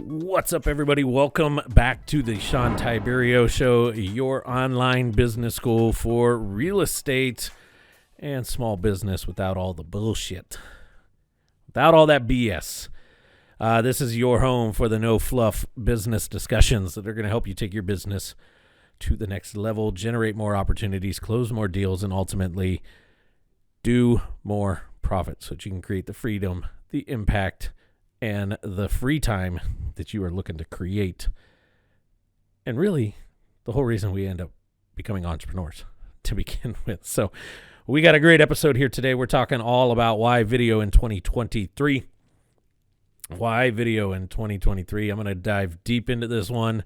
What's up, everybody? Welcome back to the Shawn Tiberio Show, your online business school for real estate and small business without all the bullshit, without all that BS. This is your home for the no-fluff business discussions that are going to help you take your business to the next level, generate more opportunities, close more deals, and ultimately do more profit so that you can create the freedom, the impact, and the free time that you are looking to create. And really, the whole reason we end up becoming entrepreneurs to begin with. So we got a great episode here today. We're talking all about why video in 2023. Why video in 2023. I'm going to dive deep into this one.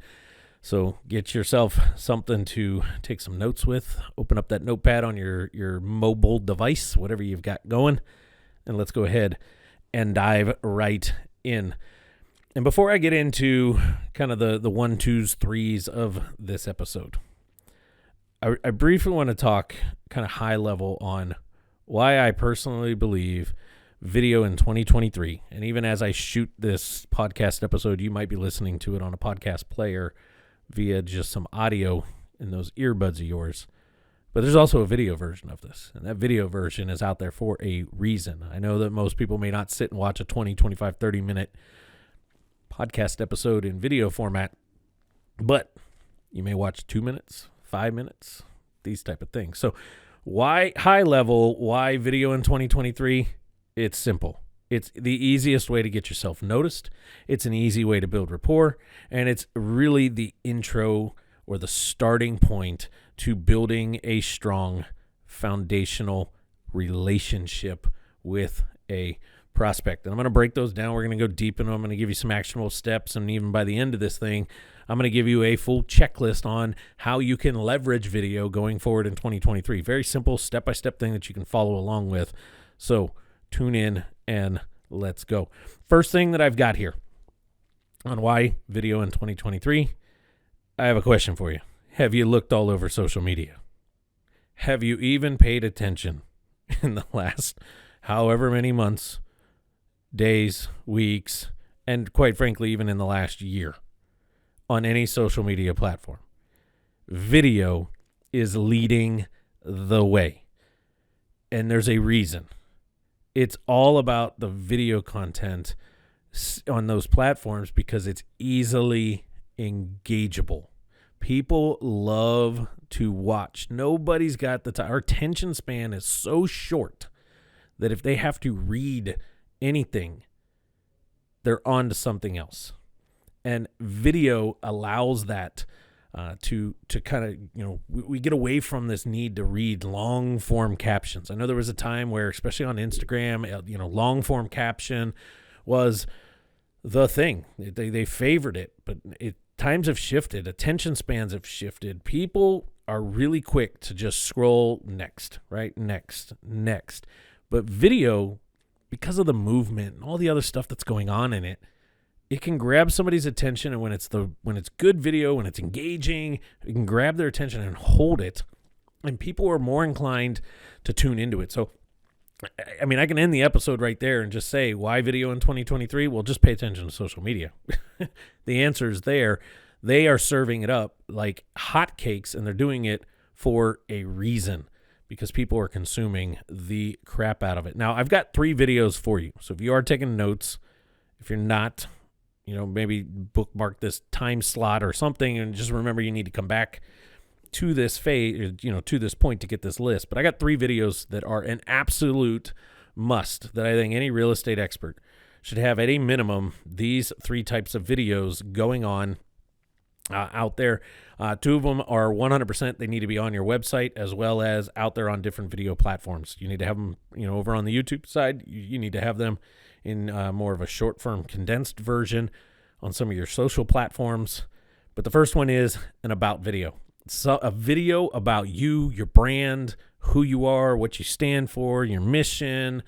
So get yourself something to take some notes with. Open up that notepad on your mobile device, whatever you've got going. And let's go ahead and dive right in. And before I get into kind of the 1, 2s, 3s of this episode, I briefly want to talk kind of high level on why I personally believe video in 2023, and even as I shoot this podcast episode, you might be listening to it on a podcast player via just some audio in those earbuds of yours. But there's also a video version of this, and that video version is out there for a reason. I know that most people may not sit and watch a 20, 25, 30-minute podcast episode in video format, but you may watch 2 minutes, 5 minutes, these type of things. So why high level, why video in 2023? It's simple. It's the easiest way to get yourself noticed. It's an easy way to build rapport, and it's really the intro or the starting point to building a strong foundational relationship with a prospect. And I'm going to break those down. We're going to go deep into them. I'm going to give you some actionable steps, and even by the end of this thing, I'm going to give you a full checklist on how you can leverage video going forward in 2023. Very simple step-by-step thing that you can follow along with. So tune in and let's go. First thing that I've got here on why video in 2023, I have a question for you. Have you looked all over social media? Have you even paid attention in the last however many months, days, weeks, and quite frankly, even in the last year on any social media platform? Video is leading the way. And there's a reason. It's all about the video content on those platforms because it's easily engageable. People love to watch. Nobody's got the time. Our attention span is so short that if they have to read anything, they're on to something else. And video allows that to kind of, we get away from this need to read long form captions. I know there was a time where, especially on Instagram, long form caption was the thing. They favored it, but times have shifted. Attention spans have shifted. People are really quick to just scroll next, right? Next. But video, because of the movement and all the other stuff that's going on in it, it can grab somebody's attention, and when it's good video, when it's engaging, it can grab their attention and hold it, and people are more inclined to tune into it. So, I mean, I can end the episode right there and just say, why video in 2023? Well, just pay attention to social media. The answer is there. They are serving it up like hotcakes, and they're doing it for a reason because people are consuming the crap out of it. Now, I've got 3 videos for you. So if you are taking notes, if you're not, maybe bookmark this time slot or something, and just remember you need to come back to this phase, to this point to get this list. But I got 3 videos that are an absolute must that I think any real estate expert should have at a minimum. These 3 types of videos going on out there. 2 of them are 100%. They need to be on your website as well as out there on different video platforms. You need to have them, over on the YouTube side. You need to have them in more of a short form condensed version on some of your social platforms. But the first one is an about video. So a video about you, your brand, who you are, what you stand for, your mission,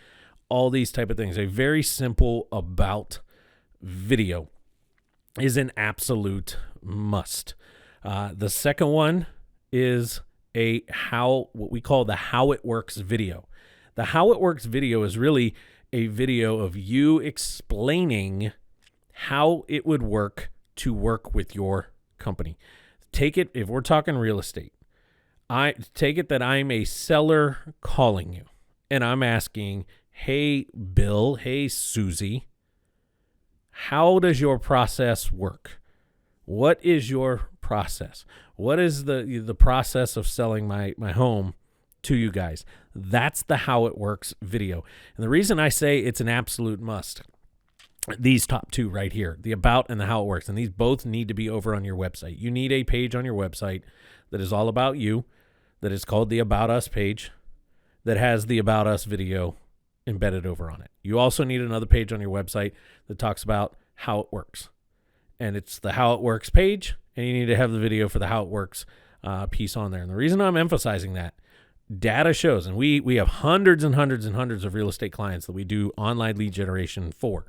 all these type of things. A very simple about video is an absolute must. The second one is what we call the how it works video. The how it works video is really a video of you explaining how it would work to work with your company. Take it, if we're talking real estate, I take it that I'm a seller calling you and I'm asking, hey, Bill, hey, Susie, how does your process work? What is your process? What is the process of selling my home to you guys? That's the How It Works video. And the reason I say it's an absolute must, these top two right here, the About and the How It Works, and these both need to be over on your website. You need a page on your website that is all about you, that is called the About Us page, that has the About Us video embedded over on it. You also need another page on your website that talks about how it works. And it's the How It Works page, and you need to have the video for the How It Works piece on there. And the reason I'm emphasizing that, data shows, and we have hundreds and hundreds and hundreds of real estate clients that we do online lead generation for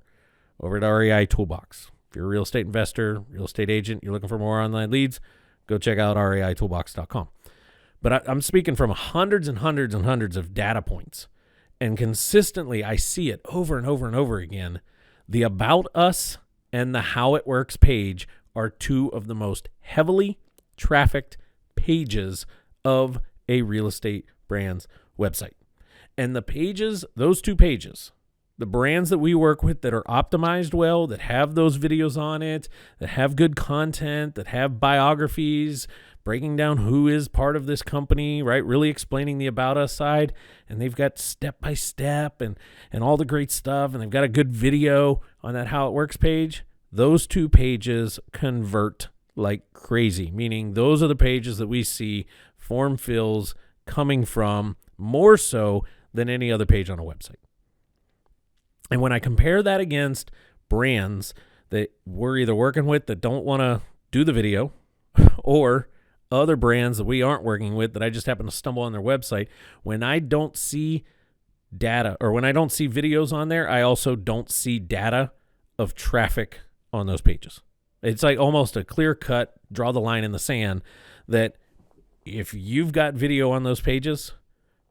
over at REI Toolbox. If you're a real estate investor, real estate agent, you're looking for more online leads, go check out reitoolbox.com. But I'm speaking from hundreds and hundreds and hundreds of data points. And consistently, I see it over and over and over again. The About Us and the How It Works page are two of the most heavily trafficked pages of a real estate brand's website. And the pages, those two pages, the brands that we work with that are optimized well, that have those videos on it, that have good content, that have biographies, breaking down who is part of this company, right? Really explaining the About Us side. And they've got step-by-step and all the great stuff. And they've got a good video on that How It Works page. Those two pages convert like crazy, meaning those are the pages that we see form fills coming from more so than any other page on a website. And when I compare that against brands that we're either working with that don't want to do the video, or other brands that we aren't working with that I just happen to stumble on their website, when I don't see data, or when I don't see videos on there, I also don't see data of traffic on those pages. It's like almost a clear cut, draw the line in the sand, that if you've got video on those pages,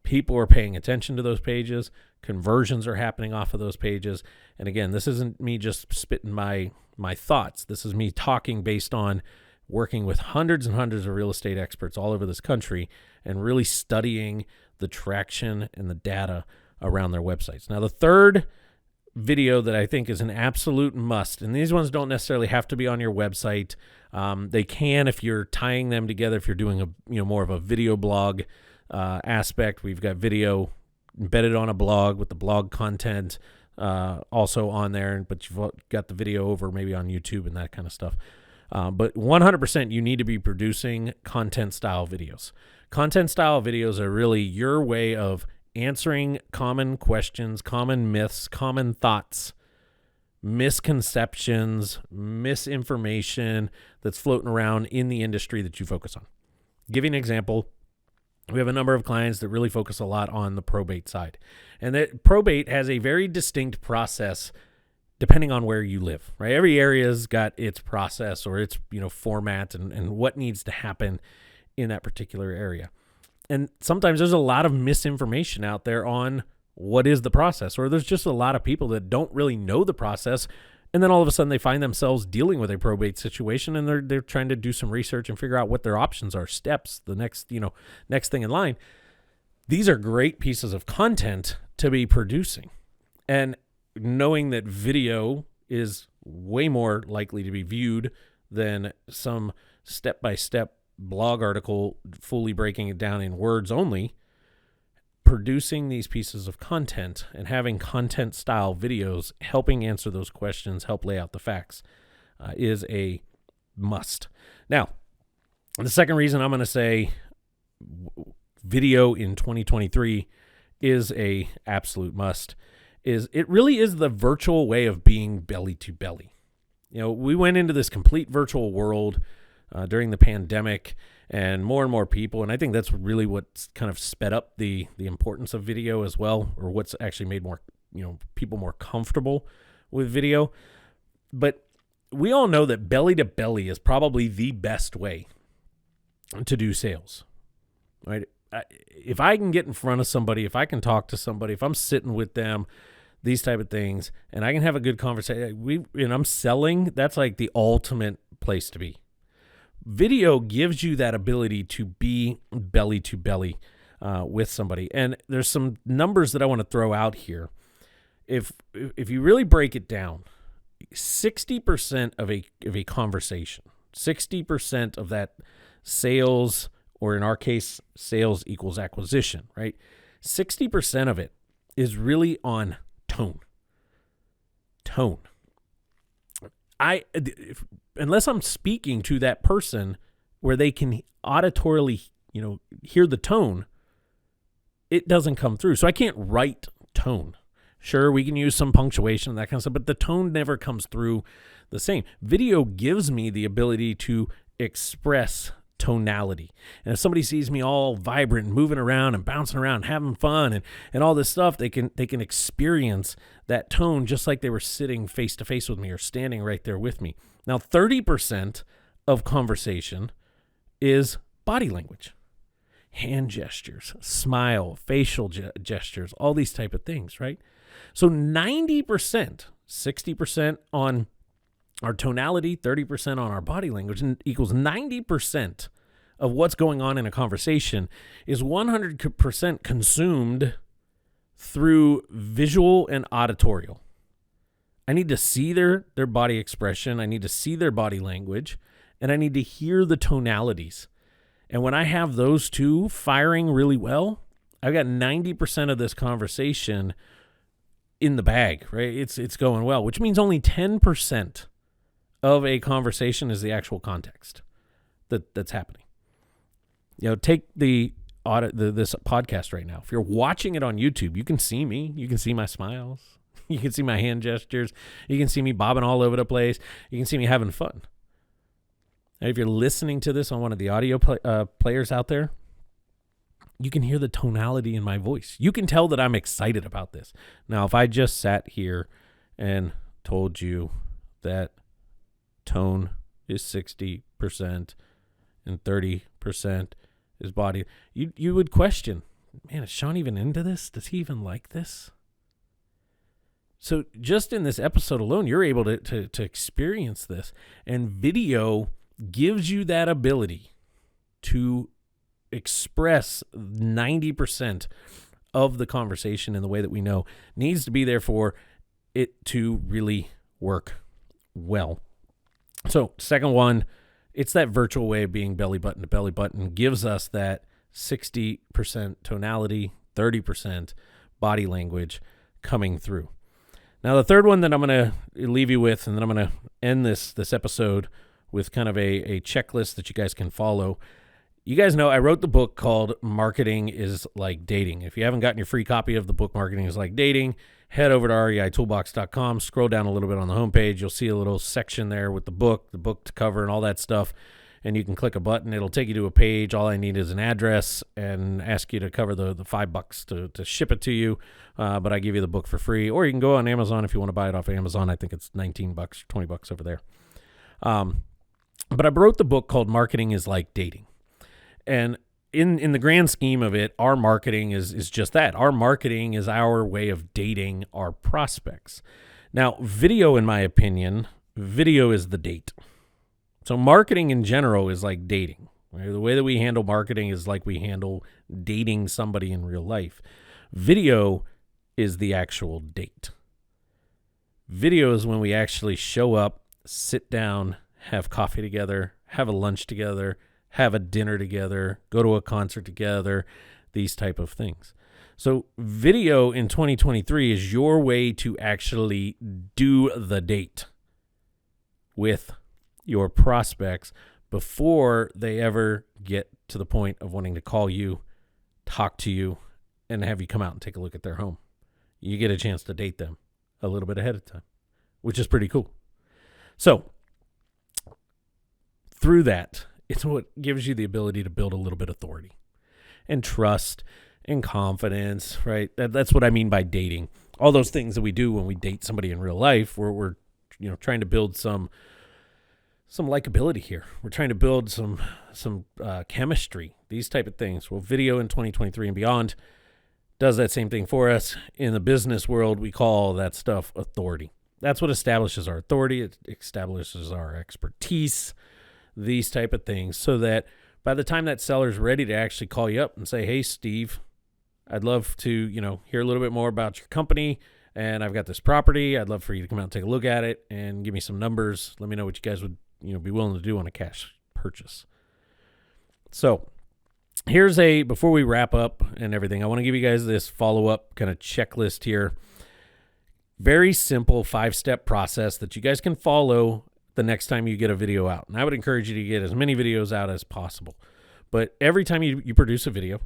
people are paying attention to those pages, conversions are happening off of those pages. And again, this isn't me just spitting my thoughts. This is me talking based on working with hundreds and hundreds of real estate experts all over this country and really studying the traction and the data around their websites. Now, the third video that I think is an absolute must, and these ones don't necessarily have to be on your website. They can if you're tying them together, if you're doing a more of a video blog aspect. We've got video embedded on a blog with the blog content also on there, but you've got the video over maybe on YouTube and that kind of stuff. But 100% you need to be producing content style videos. Content style videos are really your way of answering common questions, common myths, common thoughts, misconceptions, misinformation that's floating around in the industry that you focus on. Give you an example. We have a number of clients that really focus a lot on the probate side. And that probate has a very distinct process depending on where you live, right? Every area's got its process or its, format and what needs to happen in that particular area. And sometimes there's a lot of misinformation out there on what is the process, or there's just a lot of people that don't really know the process. And then all of a sudden they find themselves dealing with a probate situation and they're trying to do some research and figure out what their options are, steps, the next thing in line. These are great pieces of content to be producing. And knowing that video is way more likely to be viewed than some step-by-step blog article fully breaking it down in words only, producing these pieces of content and having content style videos helping answer those questions, help lay out the facts, is a must. Now, the second reason I'm going to say video in 2023 is a absolute must is it really is the virtual way of being belly to belly. We went into this complete virtual world during the pandemic, and more people, and I think that's really what's kind of sped up the importance of video as well, or what's actually made more people more comfortable with video. But we all know that belly to belly is probably the best way to do sales, right? If I can get in front of somebody, if I can talk to somebody, if I'm sitting with them, these type of things, and I can have a good conversation. And I'm selling. That's like the ultimate place to be. Video gives you that ability to be belly to belly with somebody. And there's some numbers that I want to throw out here. If you really break it down, 60% of a conversation, 60% of that sales, or in our case, sales equals acquisition, right? 60% of it is really on tone. Unless I'm speaking to that person where they can auditorily, hear the tone, it doesn't come through. So I can't write tone. Sure, we can use some punctuation and that kind of stuff, but the tone never comes through the same. Video gives me the ability to express tonality. And if somebody sees me all vibrant and moving around and bouncing around, having fun and all this stuff, they can experience that tone just like they were sitting face to face with me or standing right there with me. Now, 30% of conversation is body language, hand gestures, smile, facial gestures, all these type of things, right? So 90%, 60% on our tonality, 30% on our body language, and equals 90% of what's going on in a conversation is 100% consumed through visual and auditorial. I need to see their body expression. I need to see their body language, and I need to hear the tonalities. And when I have those two firing really well, I've got 90% of this conversation in the bag, right? It's going well, which means only 10% of a conversation is the actual context that's happening. Take this podcast right now. If you're watching it on YouTube, you can see me. You can see my smiles. You can see my hand gestures. You can see me bobbing all over the place. You can see me having fun. And if you're listening to this on one of the audio players out there, you can hear the tonality in my voice. You can tell that I'm excited about this. Now, if I just sat here and told you that tone is 60% and 30% is body, you would question, man, is Shawn even into this? Does he even like this? So just in this episode alone, you're able to experience this. And video gives you that ability to express 90% of the conversation in the way that we know needs to be there for it to really work well. So second one, it's that virtual way of being belly button to belly button, gives us that 60% tonality, 30% body language coming through. Now, the third one that I'm going to leave you with, and then I'm going to end this episode with kind of a checklist that you guys can follow. You guys know I wrote the book called Marketing is Like Dating. If you haven't gotten your free copy of the book Marketing is Like Dating, head over to reitoolbox.com, scroll down a little bit on the homepage. You'll see a little section there with the book to cover and all that stuff. And you can click a button. It'll take you to a page. All I need is an address and ask you to cover the $5 to ship it to you. But I give you the book for free. Or you can go on Amazon if you want to buy it off Amazon. I think it's $19, $20 over there. But I wrote the book called Marketing is Like Dating. And in the grand scheme of it, our marketing is just that. Our marketing is our way of dating our prospects. Now, video, in my opinion, video is the date. So marketing in general is like dating. Right? The way that we handle marketing is like we handle dating somebody in real life. Video is the actual date. Video is when we actually show up, sit down, have coffee together, have a lunch together, have a dinner together, go to a concert together, these type of things. So video in 2023 is your way to actually do the date with your prospects before they ever get to the point of wanting to call you, talk to you, and have you come out and take a look at their home. You get a chance to date them a little bit ahead of time, which is pretty cool. So through that, it's what gives you the ability to build a little bit of authority and trust and confidence, right? That's what I mean by dating. All those things that we do when we date somebody in real life, we're trying to build some likability here. We're trying to build some chemistry, these type of things. Well, video in 2023 and beyond, does that same thing for us. In the business world, we call that stuff authority. That's what establishes our authority. It establishes our expertise, these type of things, so that by the time that seller's ready to actually call you up and say, hey, Steve, I'd love to, hear a little bit more about your company, and I've got this property. I'd love for you to come out and take a look at it and give me some numbers. Let me know what you guys would, be willing to do on a cash purchase. So before we wrap up and everything, I want to give you guys this follow-up kind of checklist here. Very simple 5-step process that you guys can follow the next time you get a video out. And I would encourage you to get as many videos out as possible. But every time you produce a video,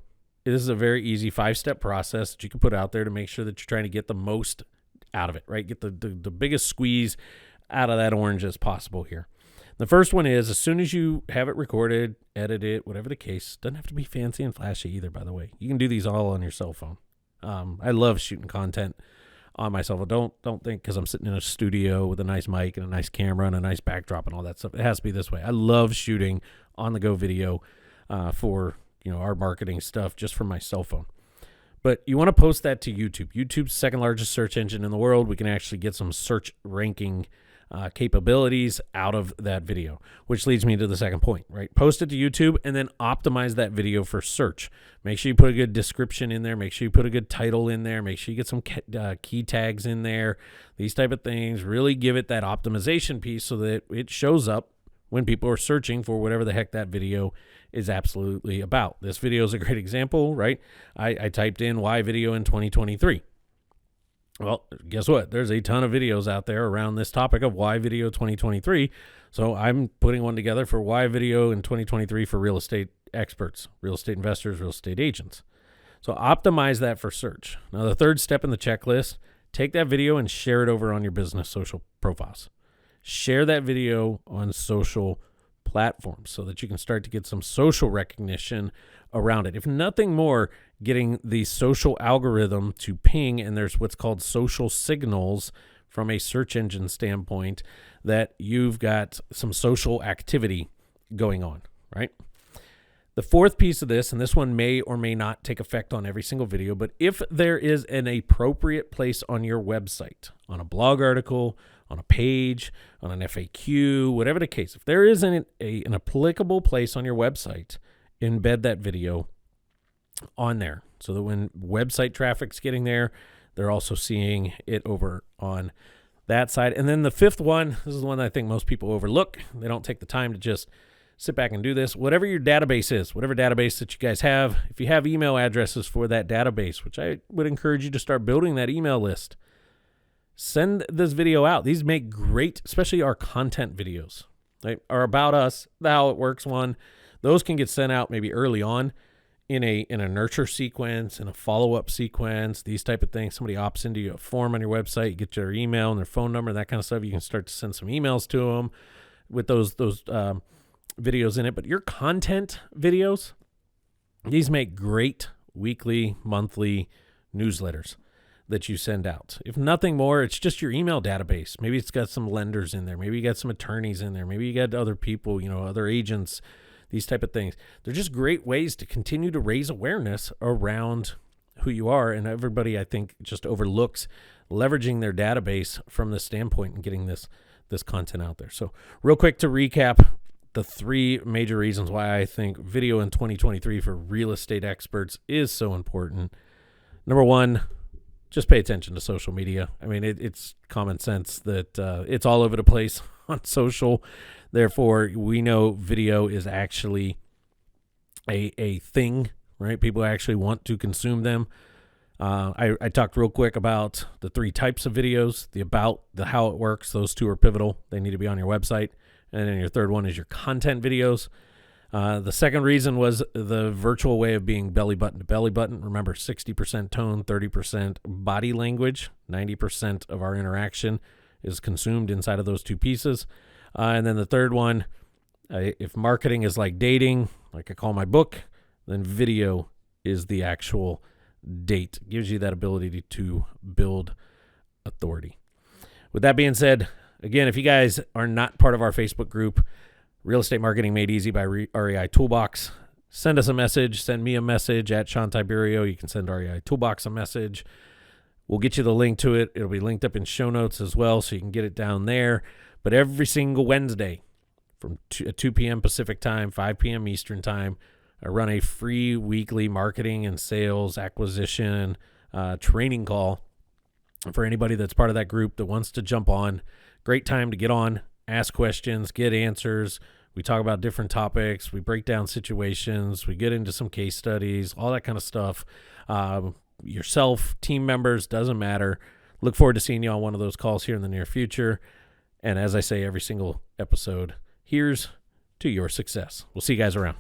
this is a very easy 5-step process that you can put out there to make sure that you're trying to get the most out of it, right? Get the biggest squeeze out of that orange as possible here. The first one is, as soon as you have it recorded, edit it, whatever the case, doesn't have to be fancy and flashy either, by the way. You can do these all on your cell phone. I love shooting content on my cell phone. Don't think because I'm sitting in a studio with a nice mic and a nice camera and a nice backdrop and all that stuff. It has to be this way. I love shooting on-the-go video for our marketing stuff just from my cell phone. But you want to post that to YouTube. YouTube's second largest search engine in the world. We can actually get some search ranking capabilities out of that video, which leads me to the second point, right? Post it to YouTube and then optimize that video for search. Make sure you put a good description in there. Make sure you put a good title in there. Make sure you get some key tags in there, these type of things. Really give it that optimization piece so that it shows up when people are searching for whatever the heck that video is absolutely about. This video is a great example, right? I typed in why video in 2023. Well, guess what? There's a ton of videos out there around this topic of why video 2023. So I'm putting one together for why video in 2023 for real estate experts, real estate investors, real estate agents. So optimize that for search. Now, the third step in the checklist, take that video and share it over on your business social profiles. Share that video on social platforms so that you can start to get some social recognition around it. If nothing more, getting the social algorithm to ping, and there's what's called social signals from a search engine standpoint that you've got some social activity going on, right? The fourth piece of this, and this one may or may not take effect on every single video, but if there is an appropriate place on your website, on a blog article, on a page, on an FAQ, whatever the case, if there is an applicable place on your website, embed that video on there so that when website traffic's getting there, they're also seeing it over on that side. And then the fifth one, this is the one that I think most people overlook. They don't take the time to just sit back and do this. Whatever your database is, whatever database that you guys have, if you have email addresses for that database, which I would encourage you to start building that email list, send this video out. These make great, especially our content videos, right? Our About Us, the How It Works one. Those can get sent out maybe early on in a nurture sequence, in a follow-up sequence, these type of things. Somebody opts into a form on your website, you get their email and their phone number, that kind of stuff. You can start to send some emails to them with those videos in it. But your content videos, these make great weekly, monthly newsletters that you send out. If nothing more, it's just your email database. Maybe it's got some lenders in there. Maybe you got some attorneys in there. Maybe you got other people, other agents, these type of things. They're just great ways to continue to raise awareness around who you are. And everybody, I think, just overlooks leveraging their database from this standpoint and getting this content out there. So real quick to recap the three major reasons why I think video in 2023 for real estate experts is so important. Number one, just pay attention to social media. I mean, it's common sense that it's all over the place on social. Therefore, we know video is actually a thing, right? People actually want to consume them. I talked real quick about the three types of videos, the about, the how it works. Those two are pivotal. They need to be on your website. And then your third one is your content videos. The second reason was the virtual way of being belly button to belly button. Remember, 60% tone, 30% body language. 90% of our interaction is consumed inside of those two pieces. And then the third one, if marketing is like dating, like I call my book, then video is the actual date. It gives you that ability to build authority. With that being said, again, if you guys are not part of our Facebook group, Real Estate Marketing Made Easy by REI Toolbox, send us a message. Send me a message at Shawn Tiberio. You can send REI Toolbox a message. We'll get you the link to it. It'll be linked up in show notes as well, so you can get it down there. But every single Wednesday from 2 p.m. Pacific time, 5 p.m. Eastern time, I run a free weekly marketing and sales acquisition training call for anybody that's part of that group that wants to jump on. Great time to get on, ask questions, get answers. We talk about different topics. We break down situations. We get into some case studies, all that kind of stuff. Yourself, team members, doesn't matter. Look forward to seeing you on one of those calls here in the near future. And as I say every single episode, here's to your success. We'll see you guys around.